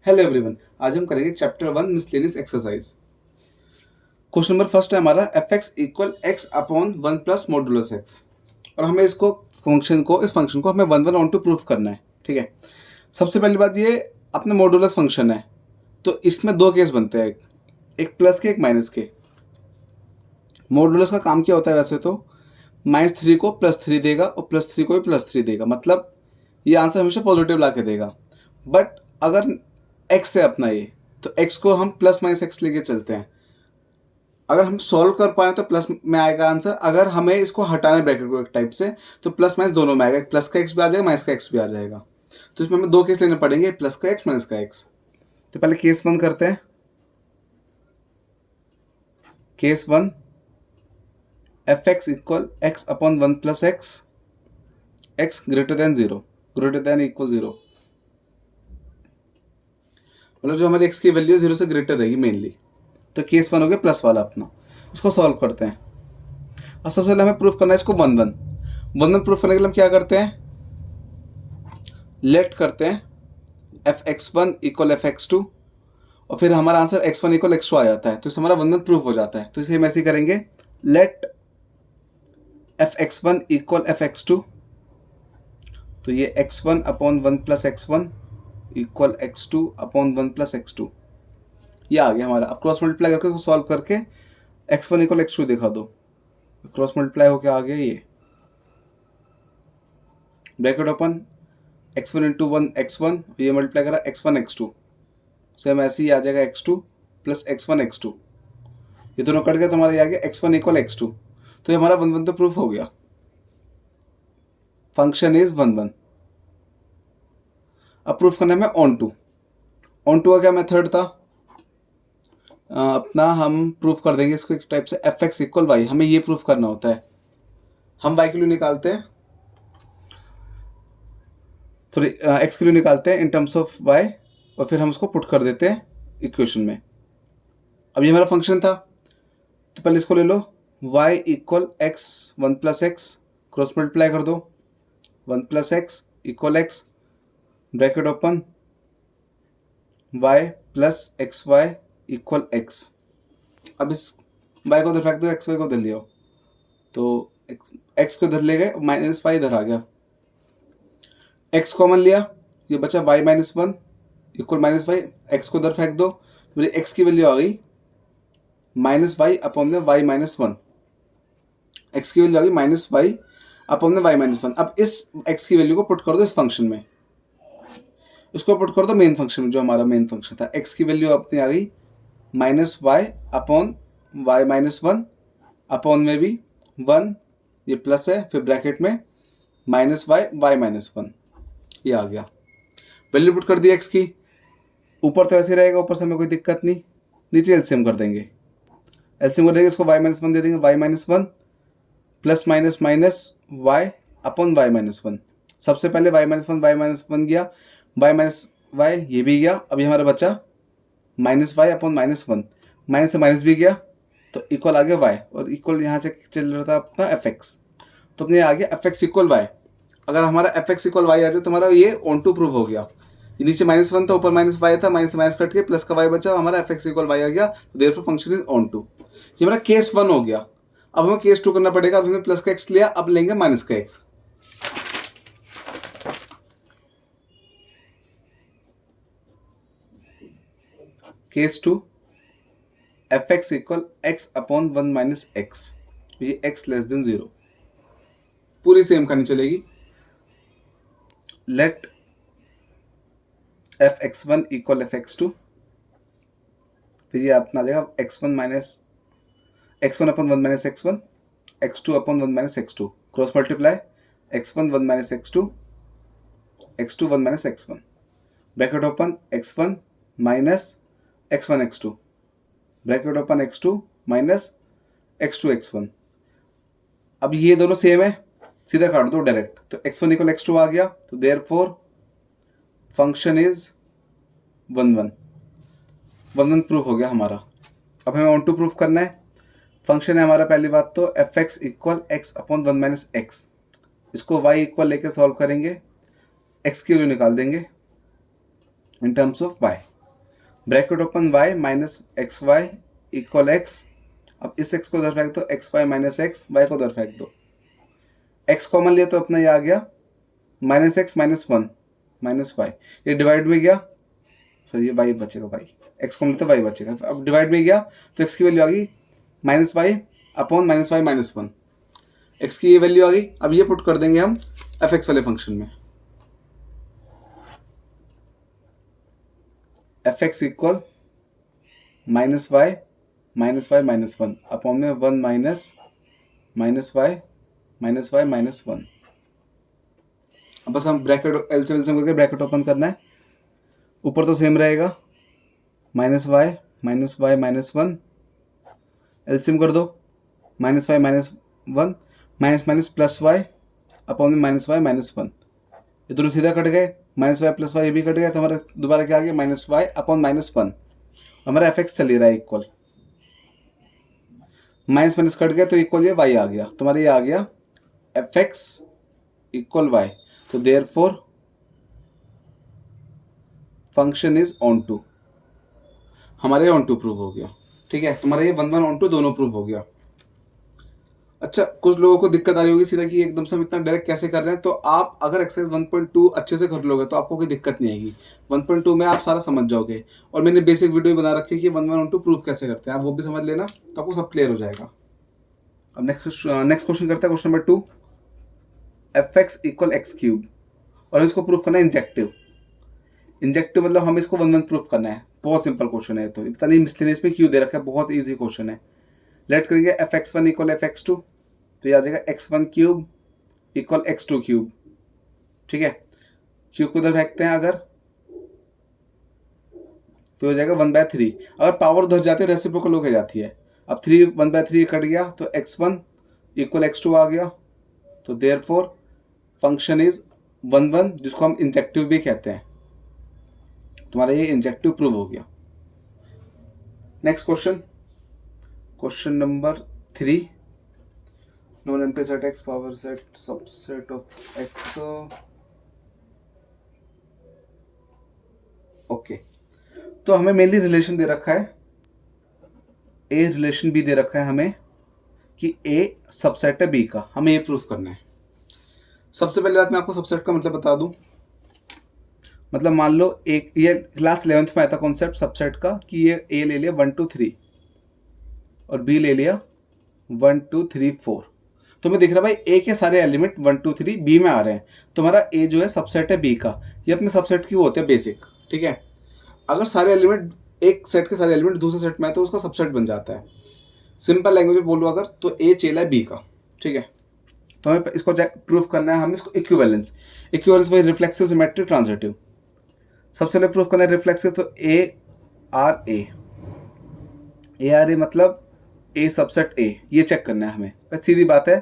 Hello everyone, आज हम करेंगे chapter 1 miscellaneous exercise. Question number first है हमारा f x equal x upon 1 plus modulus x, और हमें इस फंक्शन को हमें 1 1 ऑन टू प्रूफ करना है। ठीक है, सबसे पहली बात ये अपना मॉडुलस फंक्शन है, तो इसमें दो केस बनते हैं, एक प्लस के एक माइनस के। मॉडुलस का काम क्या होता है, वैसे तो -3 को +3 देगा और +3 को भी +3 देगा, मतलब ये आंसर हमेशा पॉजिटिव ला के देगा। बट अगर x है अपना ये, तो x को हम प्लस माइनस एक्स लेके चलते हैं। अगर हम सॉल्व कर पाए तो प्लस में आएगा आंसर, अगर हमें इसको हटाना है ब्रैकेट को एक टाइप से, तो प्लस माइनस दोनों में आएगा, प्लस का x भी आ जाएगा, माइनस का x भी आ जाएगा। तो इसमें हमें दो केस लेने पड़ेंगे, प्लस का x माइनस का x। तो पहले केस 1 करते हैं। Case 1 F x equal x upon 1 plus x, x greater than 0, greater than equal 0, मतलब जो हमारी x की वैल्यू 0 से ग्रेटर रहेगी मेनली। तो केस 1 हो गया प्लस वाला अपना, उसको सॉल्व करते हैं। अब सबसे पहले हमें प्रूफ करना है इसको 1 1 1 1 प्रूफ करने के लिए हम क्या करते हैं, लेट करते हैं F x 1 equal f x 2, और फिर हमारा आंसर x1 इक्वल x2 आ जाता है, तो इससे हमारा 1 1 प्रूफ हो जाता है। तो इसे हम ऐसे ही करेंगे, let f x 1 equal f x 2, तो ये x1 upon 1 plus x1 equal x2 upon 1 plus x2, ये आ गया हमारा। अब क्रॉस मल्टीप्लाई करके उसको सॉल्व करके x1 इक्वल x2 दिखा दो, क्रॉस मल्टीप्लाई होके आ गया ये, bracket open, x1 into 1 x1, ये मल्टीप्लाई करा x1 x2, सेम ऐसे ही आ जाएगा x2 प्लस x1 x2, ये दोनों कट गया तो हमारा ये आ गया x1 इक्वल x2। तो ये हमारा 1 1 तो प्रूफ हो गया, फंक्शन इज 1 1। अब प्रूफ करना है हमें ऑन टू। ऑन टू का क्या मेथड था, अपना हम प्रूफ कर देंगे इसको एक टाइप से, एफ एक्स इक्वल वाई, हमें ये प्रूफ करना होता है। हम वाई के लिए निकालते हैं, सॉरी एक्स के लिए निकालते हैं इन टर्म्स ऑफ वाई, और फिर हम उसको पुट कर देते हैं इक्वेशन में। अब ये हमारा फंक्शन था, तो पहले इसको ले लो, y equal x 1 plus x, cross multiply कर दो, 1 plus x equal x, bracket open, y plus x y equal x. अब इस y को उधर फेंक दो, एक्स वाई को उधर ले आओ, तो x को इधर ले गए, माइनस वाई इधर आ गया, x कॉमन लिया, ये बचा y minus 1 equal minus y, x को उधर फेंक दो, मेरी x की वैल्यू आ गई माइनस वाई अपॉन में वाई माइनस 1, एक्स की वैल्यू आ गई माइनस वाई अपॉन में वाई माइनस 1। अब इस x की वैल्यू को पुट कर दो इस फंक्शन में, इसको पुट कर दो मेन फंक्शन में, जो हमारा मेन फंक्शन था, x की वैल्यू अपनी आ गई minus y upon y minus 1, upon में भी 1, ये प्लस है, फिर ब्रैकेट में माइनस वाई वाई माइनस 1, ये आ गया। वैल्यू पुट कर दी x की, ऊपर तो ऐसे रहेगा, ऊपर से हमें कोई दिक्कत नहीं, नीचे एलसीएम कर देंगे, एलसीएम कर देंगे, इसको वाई माइनस 1 दे देंगे, y minus 1 plus minus minus y upon y minus 1। सबसे पहले वाई माइनस 1 गया, वाई माइनस वाई ये भी गया, अभी हमारा बचा minus y upon minus 1, minus से माइनस भी गया, तो इक्वल आ गया वाई, और इक्वल यहाँ से चल रहा था अपना एफ एक्स, तो अपने आ गया एफ एक्स इक्वल वाई। अगर हमारा एफ एक्स इक्वल वाई आ जाए तो हमारा ये ऑन टू प्रूफ हो गया। ये नीचे माइनस 1 था, ऊपर माइनस वाई था, माइनस से माइनस कट के प्लस का वाई बचा, हमारा एफ एक्स इक्वल वाई आ गया, तो therefore function is onto. ये हमारा केस 1 हो गया। अब हमें केस 2 करना पड़ेगा, अब हमने प्लस का एक्स लिया, अब लेंगे माइनस का x. Case 2 f x equal x upon 1 minus x, ये एक्स लेस देन 0, पूरी सेम करनी चलेगी। Let f x 1 equal f x 2, फिर ये अपना आ जाएगा x1 minus x1 upon 1 minus x1, x2 upon 1 minus x2, cross multiply, x1 1 minus x2, x2 1 minus x1, bracket open, x1 minus x1 x2, bracket open, x2 minus x2 x1। अब ये दोनों same है, सीधा काट दो direct, तो x1 equal x2 आ गया, तो देयरफॉर फंक्शन इज 1 1, 1 1 प्रूफ हो गया हमारा। अब हमें ऑन टू प्रूफ करना है, फंक्शन है हमारा पहली बात तो f x equal x upon 1 minus x, इसको y इक्वल लेके सॉल्व करेंगे, x की वैल्यू निकाल देंगे in terms of y, bracket open y minus x y equal x. अब इस x को उधर फेंक दो, x y minus x, y को उधर फेंक दो, x कॉमन लिया तो अपना ये आ गया minus x minus one minus y, ये डिवाइड में गया, सॉरी ये वाई बचेगा, वाई एक्स कॉमन लिया तो वाई बचेगा। अब डिवाइड में गया तो x की वैल्यू आ गई minus y upon minus y minus one, x की ये वैल्यू आ गई। अब ये पुट कर देंगे हम एफ एक्स वाले फंक्शन में, f x equal minus y minus one upon में one minus minus y minus one. अब बस हम ब्रैकेट एल से करके ब्रैकेट ओपन करना है, ऊपर तो सेम रहेगा minus y minus one, LCM कर दो minus y minus one minus minus plus y upon में माइनस वाई माइनस वन, ये दोनों सीधा कट गए, माइनस वाई प्लस वाई ये भी कट गया, तो हमारा दोबारा क्या आ गया minus y upon minus one, हमारा एफ एक्स चल ही रहा है इक्वल, माइनस माइनस कट गया तो इक्वल ये वाई आ गया, तुम्हारा ये आ गया एफ एक्स इक्वल वाई। तो therefore function is onto, हमारा ये ऑन टू प्रूव हो गया। ठीक है, तुम्हारा ये वन वन ऑन टू दोनों प्रूव हो गया। अच्छा, कुछ लोगों को दिक्कत आ रही होगी सीधा कि एकदम से हम इतना डायरेक्ट कैसे कर रहे हैं, तो आप अगर एक्सरसाइज 1.2 अच्छे से कर लोगे तो आपको कोई दिक्कत नहीं आएगी, 1.2 में आप सारा समझ जाओगे। और मैंने बेसिक वीडियो बना रखी है कि 1 1 2 प्रूफ कैसे करते हैं, आप वो भी समझ लेना तो आपको सब क्लियर हो जाएगा। अब नेक्स्ट क्वेश्चन करते हैं, question number 2, f x equal x cube, और इसको प्रूफ करना है इंजेक्टिव। इंजेक्टिव मतलब हमें इसको 1 1 प्रूफ करना है, बहुत सिंपल क्वेश्चन है, तो इतना नहीं मिसलेनियस में क्यों दे रखा है, बहुत ईजी क्वेश्चन है। लेट करेंगे f x one equal f x two, तो ये आ जाएगा x one cube equal x two cube. ठीक है, क्यूब को उधर फेंकते हैं अगर, तो हो जाएगा 1/3, अगर पावर उधर जाती है रेसिप्रोकल होकर जाती है। अब 3 1/3 कट गया तो x one equal x two आ गया, तो देयरफॉर फंक्शन इज 1 1, जिसको हम इंजेक्टिव भी कहते हैं। तुम्हारा ये इंजेक्टिव प्रूव हो गया। Next question, question number 3, non empty set x power set subset of x. Okay, तो हमें मेनली रिलेशन दे रखा है, ए रिलेशन बी दे रखा है हमें कि ए सबसेट है बी का, हमें ये प्रूफ करना है। सबसे पहले बात मैं आपको सबसेट का मतलब बता दूं, मतलब मान लो एक, ये क्लास 11th में आया था कॉन्सेप्ट सबसेट का कि ये ए ले लिया 1 2 3 और बी ले लिया 1 2 3 4, तो मैं दिख रहा भाई ए के सारे एलिमेंट 1 2 3 बी में आ रहे हैं, तुम्हारा ए जो है सबसेट है बी का, ये अपने सबसेट की वो होते हैं बेसिक। ठीक है, अगर सारे एलिमेंट एक सेट के सारे एलिमेंट दूसरे सेट में आए तो उसका सबसेट बन जाता है। सिंपल लैंग्वेज में बोलो अगर, तो ए चेला है बी का। ठीक है, तो हमें इसको प्रूफ करना है, हमें इसको इक्विवेलेंस वही रिफ्लेक्सिव सिमेट्रिक ट्रांजिटिव। सबसे पहले प्रूफ करना है रिफ्लेक्सिव, तो ए आर ए मतलब ए सबसेट ए, ये चेक करना है हमें, बस सीधी बात है।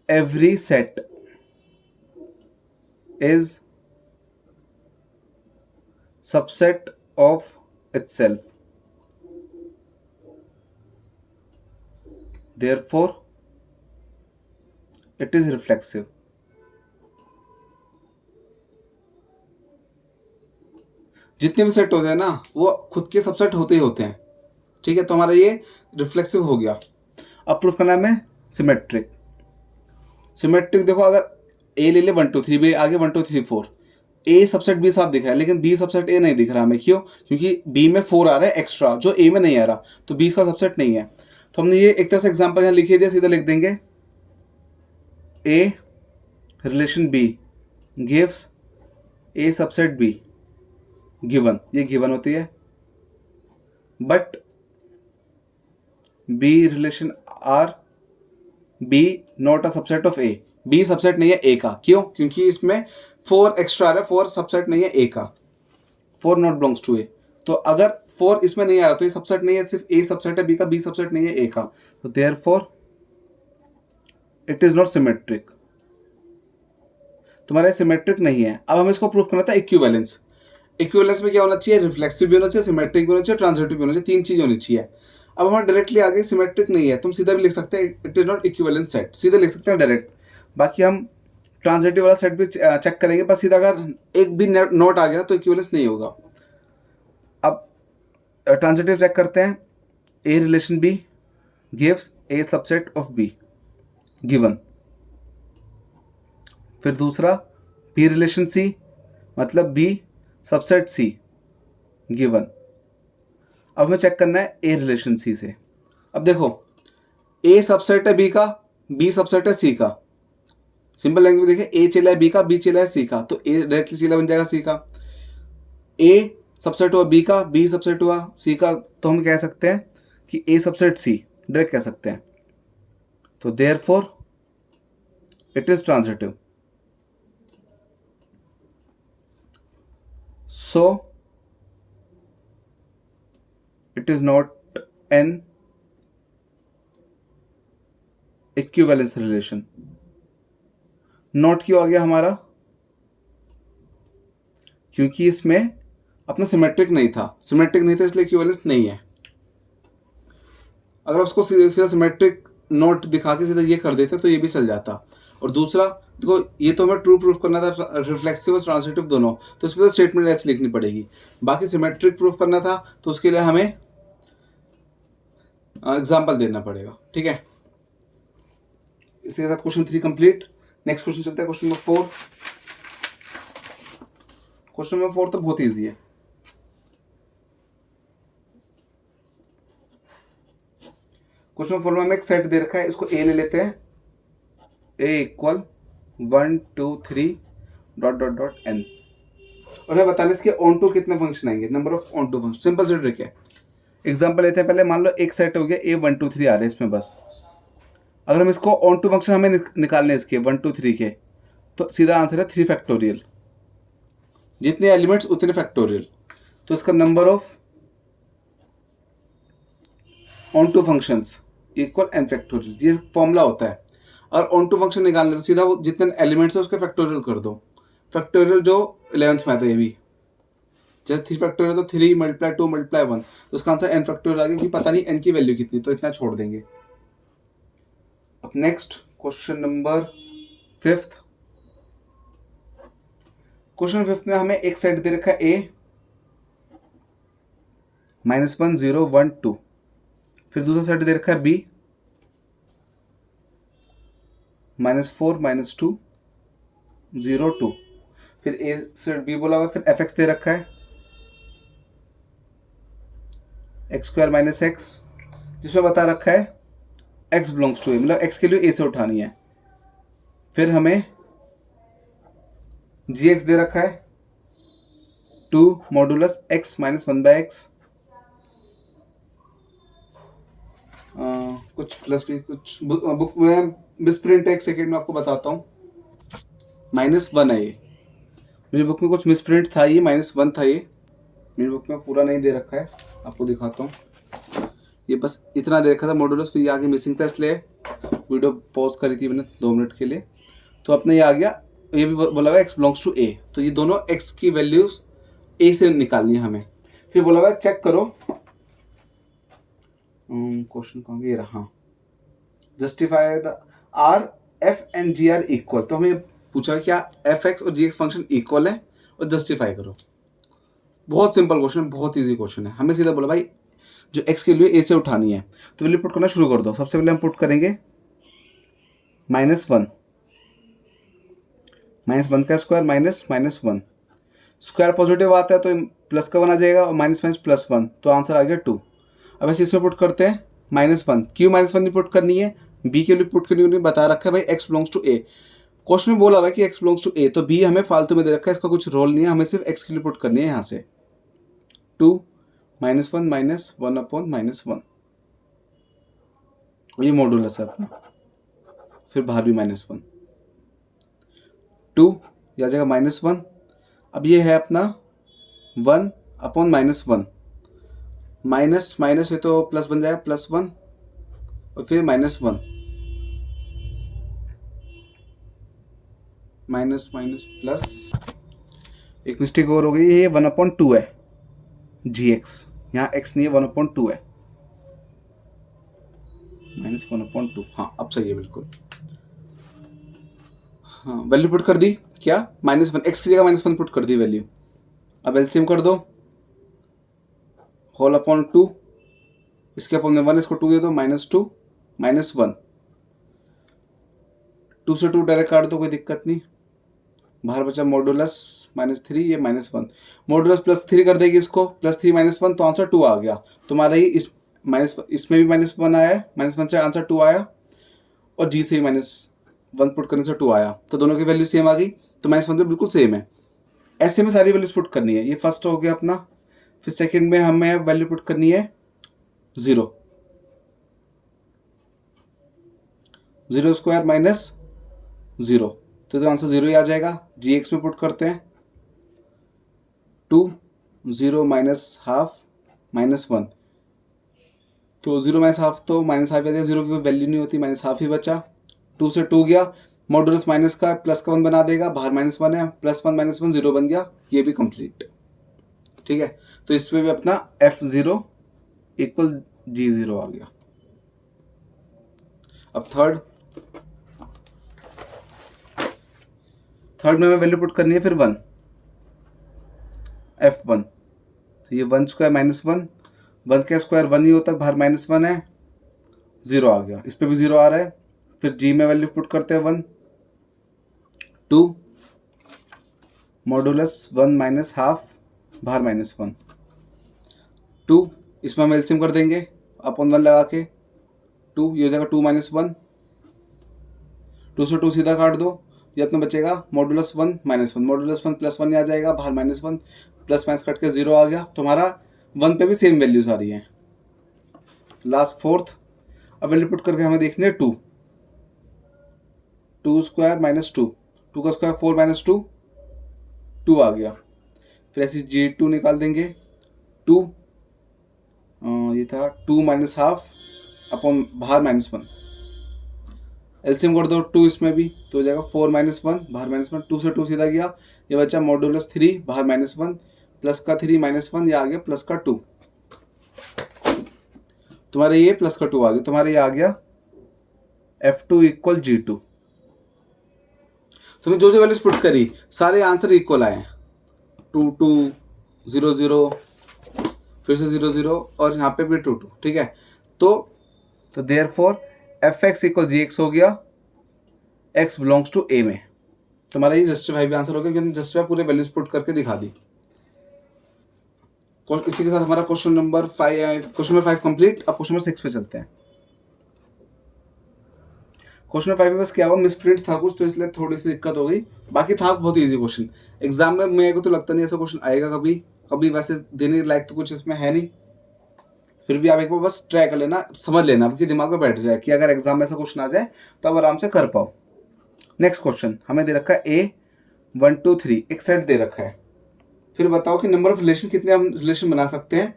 Every set is subset of itself, therefore it is reflexive। जितने भी सेट होते हैं ना वो खुद के सबसेट होते ही होते हैं। ठीक है, तो हमारा ये रिफ्लेक्सिव हो गया। अब प्रूफ करना है हमें सिमेट्रिक। देखो अगर ए ले ले 1 2 3, बी आगे 1 2 3 4, ए सबसेट बी साफ दिख रहा है लेकिन बी सबसेट ए नहीं दिख रहा हमें, क्यों? क्योंकि बी में 4 आ रहा है एक्स्ट्रा जो ए में नहीं आ रहा, तो बी का सबसेट नहीं है। तो हमने ये एक तरह से एग्जांपल यहाँ लिख दिया, सीधा लिख देंगे A relation B gives A subset B given, ये गिवन होती है, but B relation R B not a subset of A, B subset नहीं है ए का, क्यों? क्योंकि इसमें 4 एक्स्ट्रा है, 4 सबसेट नहीं है ए का, 4 नॉट बिलोंग्स टू ए। तो अगर 4 इसमें नहीं आ रहा तो ये सबसेट नहीं है, सिर्फ ए सबसेट है बी का, बी सबसेट नहीं है ए का, तो therefore it is not symmetric, तुम्हारा सिमेट्रिक नहीं है। अब हमें इसको प्रूफ करना था इक्विवेलेंस। इक्विवेलेंस में क्या होना चाहिए? रिफ्लेक्सिव भी होना चाहिए, सिमेट्रिक भी होना चाहिए, ट्रांजिटिव भी होना चाहिए, 3 चीज होनी चाहिए। अब हमारा डायरेक्टली आगे सिमेट्रिक नहीं है, तुम सीधा भी लिख सकते हैं it is not equivalence set, सीधे लिख सकते हैं डायरेक्ट। बाकी हम ट्रांजिटिव वाला सेट भी चेक करेंगे, पर सीधा अगर एक भी नोट आ गया तो इक्विवेलेंस नहीं होगा। अब ट्रांजिटिव चेक करते हैं, A relation B gives A subset of B given. फिर दूसरा बी रिलेशन सी मतलब बी सबसेट सी गिवन। अब हमें चेक करना है ए रिलेशन सी से। अब देखो, ए सबसेट है बी का, बी सबसेट है सी का। सिंपल लैंग्वेज देखें, ए चला है बी का, बी चला है सी का, तो ए डायरेक्टली चला बन जाएगा सी का। ए सबसेट हुआ बी का, बी सबसेट हुआ सी का, तो हम कह सकते हैं कि ए सबसेट सी डायरेक्ट कह सकते हैं। तो therefore it is transitive. So it is not an equivalence relation. Not क्यों आ गया हमारा? क्योंकि इसमें अपना सिमेट्रिक नहीं था, सिमेट्रिक नहीं था इसलिए इक्विवेलेंस नहीं है। अगर उसको सीधा सिमेट्रिक नोट दिखा के सीधा ये कर देते तो ये भी चल जाता। और दूसरा देखो, ये तो हमें ट्रू प्रूफ करना था, रिफ्लेक्सिव और ट्रांजिटिव दोनों, तो इसमें तो स्टेटमेंट ऐसे लिखनी पड़ेगी। बाकी सिमेट्रिक प्रूफ करना था तो उसके लिए हमें एग्जाम्पल देना पड़ेगा। ठीक है, इसके साथ क्वेश्चन 3 कंप्लीट। नेक्स्ट क्वेश्चन चलते हैं, क्वेश्चन नंबर 4। क्वेश्चन नंबर 4 तो बहुत ईजी है। क्वेश्चन नंबर 4 में हमें एक सेट दे रखा है, इसको ए ले लेते हैं। A equal 1 2 3 dot dot dot N, और हमें बताने इसके ऑन टू कितने फंक्शन आएंगे, number of onto function. Simple से ट्रिक है। एग्जांपल लेते हैं, पहले मान लो एक सेट हो गया ए 1 2 3 आ रहे हैं इसमें बस। अगर हम इसको ऑन टू फंक्शन हमें निकालने इसके 1 2 3 के, तो सीधा आंसर है 3 फैक्टोरियल। जितने एलिमेंट्स उतने फैक्टोरियल, तो इसका number of onto functions equal n factorial, ये फॉर्मूला होता है। और ऑन टू फंक्शन निकालने तो सीधा वो जितने एलिमेंट्स है उसके फैक्टोरियल कर दो। फैक्टोरियल जो 11th में आता है, ये भी जैसे 3 फैक्टोरियल तो 3 मल्टीप्लाई 2 मल्टीप्लाई 1, तो उसका आंसर एन फैक्टोरियल आ गया कि पता नहीं एन की वैल्यू कितनी, तो इतना छोड़ देंगे। अब नेक्स्ट क्वेश्चन नंबर 5। क्वेश्चन 5 में हमें एक सेट दे रखा है ए -1 0 1 2, फिर दूसरा सेट दे रखा है बी -4 -2 0 2, फिर ए से बी बोला हुआ, फिर एफ एक्स दे रखा है x² - x, जिसमें बता रखा है x बिलोंग्स टू ए, मतलब x के लिए ए से उठानी है। फिर हमें gx दे रखा है 2 मॉडुलस x - 1/x, कुछ प्लस भी कुछ बुक में मिसप्रिंट है, एक सेकेंड में आपको बताता हूँ। -1 है ये, मेरी बुक में कुछ मिसप्रिंट था, ये -1 था, ये मेरी बुक में पूरा नहीं दे रखा है, आपको दिखाता हूँ। ये बस इतना दे रखा था मॉडुलस, फिर ये आगे मिसिंग था, इसलिए वीडियो पॉज करी थी मैंने 2 मिनट के लिए। तो अपने ये आ गया, ये भी बोला हुआ x बिलोंग्स टू ए, तो ये दोनों x की वैल्यूज a से निकालनी है हमें। फिर बोला हुआ चेक करो, क्वेश्चन कहाँ ये रहा, justify the are f and g are equal. तो हमें पूछा क्या एफ एक्स और जी एक्स फंक्शन इक्वल है और जस्टिफाई करो। बहुत सिंपल क्वेश्चन है, बहुत ईजी क्वेश्चन है। हमें सीधा बोला भाई जो x के लिए a से उठानी है, तो वैल्यू पुट करना शुरू कर दो। सबसे पहले हम पुट करेंगे -1 का स्क्वायर -1, स्क्वायर पॉजिटिव आता है तो प्लस का 1 आ जाएगा, और माइनस +1, तो आंसर आ गया 2। अब ऐसे इसमें पुट करते हैं -1, क्यों -1 नहीं पुट करनी है, b के लिए पुट करनी है, बता रखा है भाई x belongs to a। Question में बोला हुआ है कि x बिलोंग्स टू a, तो b हमें फालतू में दे रखा है, इसका कुछ रोल नहीं है, हमें सिर्फ x के लिए पुट करनी है। यहाँ से 2 -1 -1/-1, ये मॉडुलस है अपना, फिर बाहर भी -1, 2 या जगह -1। अब ये है अपना 1/-1, माइनस माइनस है तो प्लस बन जाएगा +1, और फिर -1, माइनस माइनस प्लस, एक मिस्टेक और हो गई, ये 1/2 है gx, यहाँ x नहीं है, 1/2 है, -1/2। हाँ अब सही है बिल्कुल। हाँ वैल्यू पुट कर दी, क्या -1 एक्स की जगह -1 पुट कर दी वैल्यू। अब एलसीएम कर दो, होल अपॉन 2, इसके अपॉन में 1, इसको 2 दे दो, -2 -1, 2 से 2 डायरेक्ट काट दो, कोई दिक्कत नहीं। बाहर बचा मॉडुलस -3, ये -1, मॉडुलस +3 कर देगी इसको, +3 -1, तो आंसर 2 आ गया तुम्हारा। ही इस इसमें भी -1 आया है, -1 से आंसर 2 आया, और जी से ही -1 पुट करने से 2 आया, तो दोनों की वैल्यू सेम आ गई, तो -1 पे बिल्कुल सेम है। ऐसे में सारी वैल्यूज पुट करनी है। ये फर्स्ट हो गया अपना। फिर सेकंड में हमें वैल्यू पुट करनी है 0, 0² -0, तो आंसर 0 ही आ जाएगा। जी एक्स में पुट करते हैं 2, 0 -½ -1, तो 0 -½ तो -½ आ गया, 0 की कोई वैल्यू नहीं होती, -½ ही बचा। 2 से 2 गया, मॉडुलस माइनस का प्लस का 1 बना देगा, बाहर -1 है, +1 -1 0 बन गया, ये भी कंप्लीट। ठीक है, तो इसमें भी अपना F0 = G0 आ गया। अब थर्ड में हमें वैल्यू पुट करनी है फिर 1, F1, तो ये 1² -1, 1 का स्क्वायर 1 ही होता है, बाहर -1 है, 0 आ गया, इस पर भी 0 आ रहा है। फिर जी में वैल्यू पुट करते हैं 1, 2 मॉडुलस 1 -½ बाहर -1, 2, इसमें हम एलसीएम कर देंगे अपॉन 1 लगा के, 2 ये हो जाएगा 2 -1, 2 से 2 सीधा काट दो, ये अपना बचेगा मॉडुलस 1 -1, मॉडुलस 1 +1 ही आ जाएगा, बाहर -1, प्लस माइनस कट के 0 आ गया, तुम्हारा 1 पे भी सेम वैल्यूज आ रही हैं। लास्ट फोर्थ, अब वैल्यू पुट करके हमें देखनी है 2, 2² -2, 2 का स्क्वायर 4 -2, 2 आ गया। फिर ऐसे G2 निकाल देंगे, 2 ये था 2 -½ अपॉन बाहर -1, एलसीएम कर दो 2 इसमें भी, तो हो जाएगा 4 -1 बाहर -1, 2 से 2 सीधा गया, ये बचा मॉडुलस 3 बाहर -1, प्लस का 3 -1, ये आ गया प्लस का 2, तुम्हारे ये प्लस का 2 आ गया, तुम्हारे ये आ गया F2 = G2। तुमने जो वैल्यूज पुट करी सारे आंसर इक्वल आए, 2 2 0 0, फिर से 0 0, और यहाँ पे भी 2 2। ठीक है, तो देयरफॉर Fx = Gx हो गया, x बिलोंग्स टू A में। तुम्हारा ये जस्टिफाई भी आंसर हो गया, क्योंकि जस्टिफाई पूरे वैल्यूज पुट करके दिखा दी। इसी के साथ हमारा क्वेश्चन नंबर 5 कंप्लीट। अब क्वेश्चन नंबर 6 पे चलते हैं। क्वेश्चन नंबर 5 में बस क्या हुआ, मिसप्रिंट था कुछ, तो इसलिए थोड़ी सी दिक्कत हो गई, बाकी था बहुत इजी क्वेश्चन। एग्जाम में मेरे को तो लगता नहीं ऐसा क्वेश्चन आएगा कभी, वैसे देने लायक तो कुछ इसमें है नहीं, फिर भी आप एक बार बस ट्राई कर लेना, समझ लेना, आपके दिमाग में बैठ जाए कि अगर एग्जाम में ऐसा क्वेश्चन आ जाए तो आप आराम से कर पाओ। नेक्स्ट क्वेश्चन हमें दे रखा है A1 2 3, एक सेट दे रखा है। फिर बताओ कि नंबर ऑफ रिलेशन कितने हम रिलेशन बना सकते हैं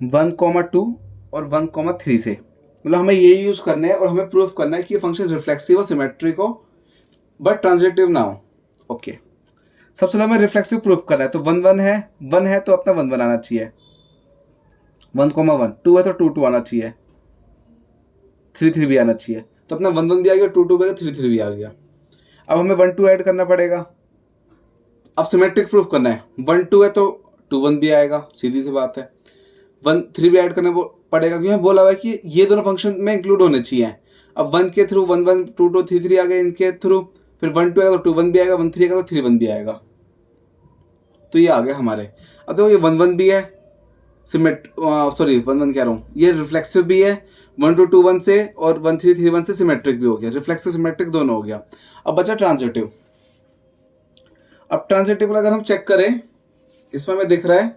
1, 2 और 1, 3 से। मतलब हमें ये यूज करना है और हमें प्रूफ करना है कि ये फंक्शन रिफ्लेक्सिव और सिमेट्रिक हो बट ट्रांजिटिव ना हो। ओके, सबसे पहले हमें रिफ्लेक्सिव प्रूफ करना है, तो 1 है तो अपना 1 आना चाहिए, 1, 2 है तो 2 आना चाहिए, 3 भी आना चाहिए, तो अपना 1 भी आ गया, 2 भी आ गया, 3 भी आ गया। अब हमें 1 2 ऐड करना पड़ेगा। अब सिमेट्रिक प्रूफ करना है, 1 2 है तो 2 1 भी आएगा, सीधी सी बात है। 1 3 भी ऐड करना पड़ेगा, क्योंकि बोला हुआ है कि ये दोनों फंक्शन में इंक्लूड होने चाहिए। अब 1 के थ्रू 1 1 2 2 3 3 आ गए, इनके थ्रू फिर 1 2 आएगा तो 2 1 भी आएगा, 1 3 आएगा तो 3 1 भी आएगा, तो ये आ गया हमारे। अब देखो ये 1 1 भी है, 1 1 कह रहा हूँ, ये रिफ्लेक्सिव भी है 1 2 2 1 से, और 1 3 3 1 से सिमेट्रिक भी हो गया, रिफ्लेक्सिव सिमेट्रिक दोनों हो गया। अब बचा ट्रांजिटिव। अब ट्रांजिटिव अगर हम चेक करें, इसमें हमें दिख रहा है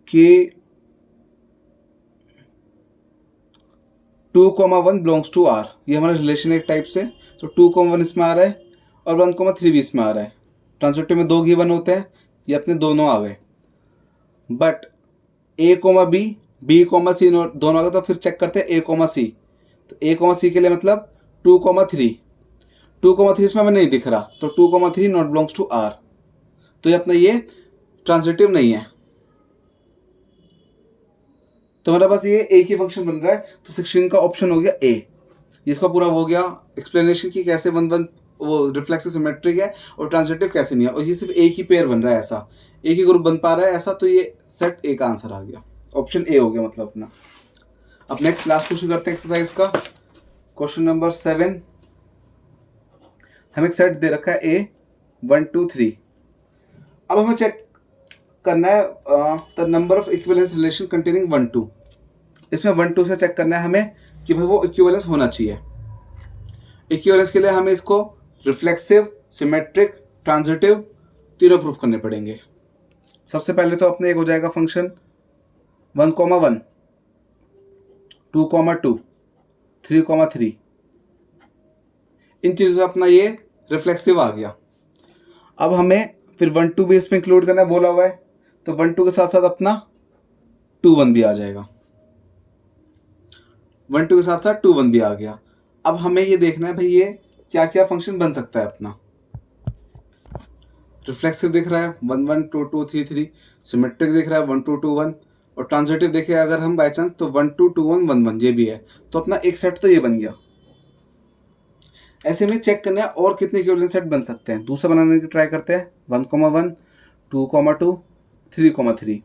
कि 2, 1 बिलोंग्स टू R, ये हमारा रिलेशन एक टाइप से, तो 2, 1 इसमें आ रहा है और 1, 3 भी इसमें आ रहा है। ट्रांजिटिव में 2 गिवन होते हैं, ये अपने दोनों आ गए। But A, B, B, C दोनों आ गए, तो फिर चेक करते हैं A, C। तो A, C के लिए मतलब 2, 3, 2, 3 इसमें हमें नहीं दिख रहा, तो 2, 3 नॉट बिलोंग्स टू R, तो ये अपना ये ट्रांजिटिव नहीं है। तो हमारा बस ये एक ही फंक्शन बन रहा है, तो 16 का ऑप्शन हो गया A। इसका पूरा हो गया एक्सप्लेनेशन की कैसे वन वन वो रिफ्लेक्सिव सिमेट्रिक है और ट्रांजिटिव कैसे नहीं है, और ये सिर्फ एक ही पेयर बन रहा है, ऐसा एक ही ग्रुप बन पा रहा है ऐसा, तो ये सेट ए का आंसर आ गया, ऑप्शन ए हो गया मतलब अपना। अब नेक्स्ट लास्ट क्वेश्चन करते हैं एक्सरसाइज का, क्वेश्चन नंबर 7। हमें एक सेट दे रखा है ए 1 2 3। अब हमें चेक करना है the number of equivalence relation containing 1 2। इसमें 1 2 से चेक करना है हमें कि भाई वो इक्विवेलेंस होना चाहिए। इक्विवेलेंस के लिए हमें इसको रिफ्लेक्सिव, सिमेट्रिक, ट्रांजिटिव तीनों प्रूफ करने पड़ेंगे। सबसे पहले तो अपने एक हो जाएगा फंक्शन 1 1 2 2 3 3। इन चीज़ों से अपना ये रिफ्लेक्सिव आ गया। अब हमें फिर 1 2 भी इसमें इंक्लूड करना बोला हुआ है, तो 1 2 के साथ साथ अपना 2 1 भी आ जाएगा। 1 2 के साथ साथ 2 1 भी आ गया। अब हमें ये देखना है भाई ये क्या क्या फंक्शन बन सकता है अपना। रिफ्लेक्सिव दिख रहा है 1 1 2 2 3 3, सिमेट्रिक दिख रहा है 1 2 2 1, और ट्रांजिटिव देखे अगर हम बाई चांस तो 1 2 2 1 1 1 ये भी है, तो अपना एक सेट तो ये बन गया। ऐसे में चेक करना है और कितने इक्विवेलेंट सेट बन सकते हैं। दूसरा बनाने की ट्राई करते हैं 1 1 2 2 3 3।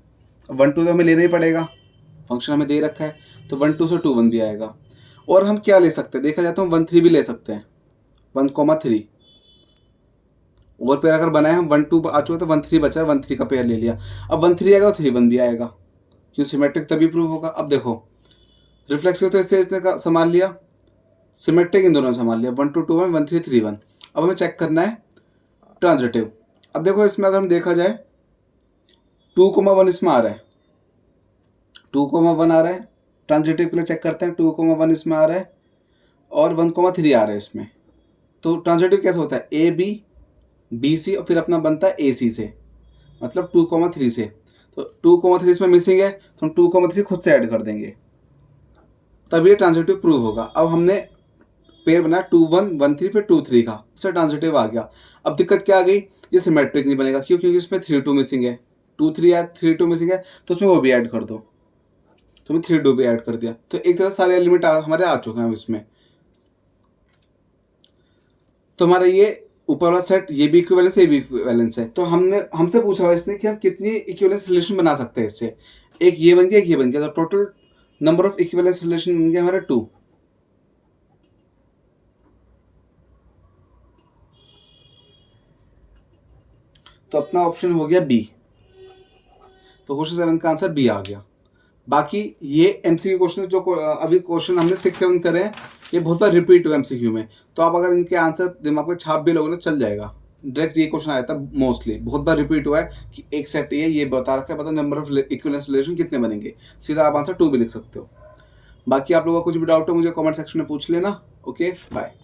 1 2 तो हमें लेना ही पड़ेगा, फंक्शन हमें दे रखा है, तो 1 2 से 2 1 भी आएगा। और हम क्या ले सकते हैं देखा जाए तो हम 1 3 भी ले सकते हैं, 1 3। और पेयर अगर बनाए हम 1 2 आ चुके तो 1 3 बचा है, 1 3 का पेयर ले लिया। अब 1 3 आएगा तो 3 1 भी आएगा, क्यों सिमेट्रिक तभी प्रूव होगा। अब देखो रिफ्लेक्सिव तो इससे का संभाल लिया, सिमेट्रिक इन दोनों से संभाल लिया, 1 2 2 1 1 3 3 1। अब हमें चेक करना है ट्रांजिटिव। अब देखो इसमें अगर हम देखा जाए 2 1 इसमें आ रहा है, 2 1 आ रहा है। ट्रांजिटिव के लिए चेक करते हैं 2 1 इसमें आ रहा है और 1 3 आ रहा है इसमें। तो ट्रांजिटिव कैसे होता है ए बी बी सी और फिर अपना बनता है ए सी से, मतलब 2 3 से। तो 2 3 इसमें मिसिंग है तो हम 2 3 खुद से ऐड कर देंगे, तब ये ट्रांजिटिव प्रूव होगा। अब हमने पेयर बनाया 2 1 1 3 फिर 2 3 का, इससे ट्रांजिटिव आ गया। अब दिक्कत क्या आ गई, ये सिमेट्रिक नहीं बनेगा, क्यों? क्योंकि इसमें 3 2 मिसिंग है, 2 3 है 3 2 मिसिंग है, तो उसमें वो भी ऐड कर दो। तो मैं 3 2 भी ऐड कर दिया, तो एक तरह सारे एलिमेंट हमारे आ चुके हैं इसमें। तो हमारा ये ऊपर वाला सेट ये भी इक्विवेलेंस ये भी इक्विवेलेंस है। तो हमसे पूछा हुआ इसने कि हम कितनी इक्विवेलेंस रिलेशन बना सकते हैं इससे। एक ये बन गया एक ये बन गया, तो total number of equivalence relation बन गया हमारा 2। तो अपना ऑप्शन हो गया बी। तो क्वेश्चन 7 का आंसर बी आ गया। बाकी ये एमसीक्यू क्वेश्चन जो अभी क्वेश्चन हमने 6 7 करे हैं, ये बहुत बार रिपीट हुए एमसीक्यू में, तो आप अगर इनके आंसर दिमाग में छाप भी लोगे ना चल जाएगा। डायरेक्ट ये क्वेश्चन आया था मोस्टली, बहुत बार रिपीट हुआ है कि एक सेट ये बता रखा है, पता नंबर ऑफ इक्विवेलेंस रिलेशन कितने बनेंगे, सीधा आप आंसर 2 भी लिख सकते हो। बाकी आप लोगों का कुछ भी डाउट हो मुझे कमेंट सेक्शन में पूछ लेना। Okay bye.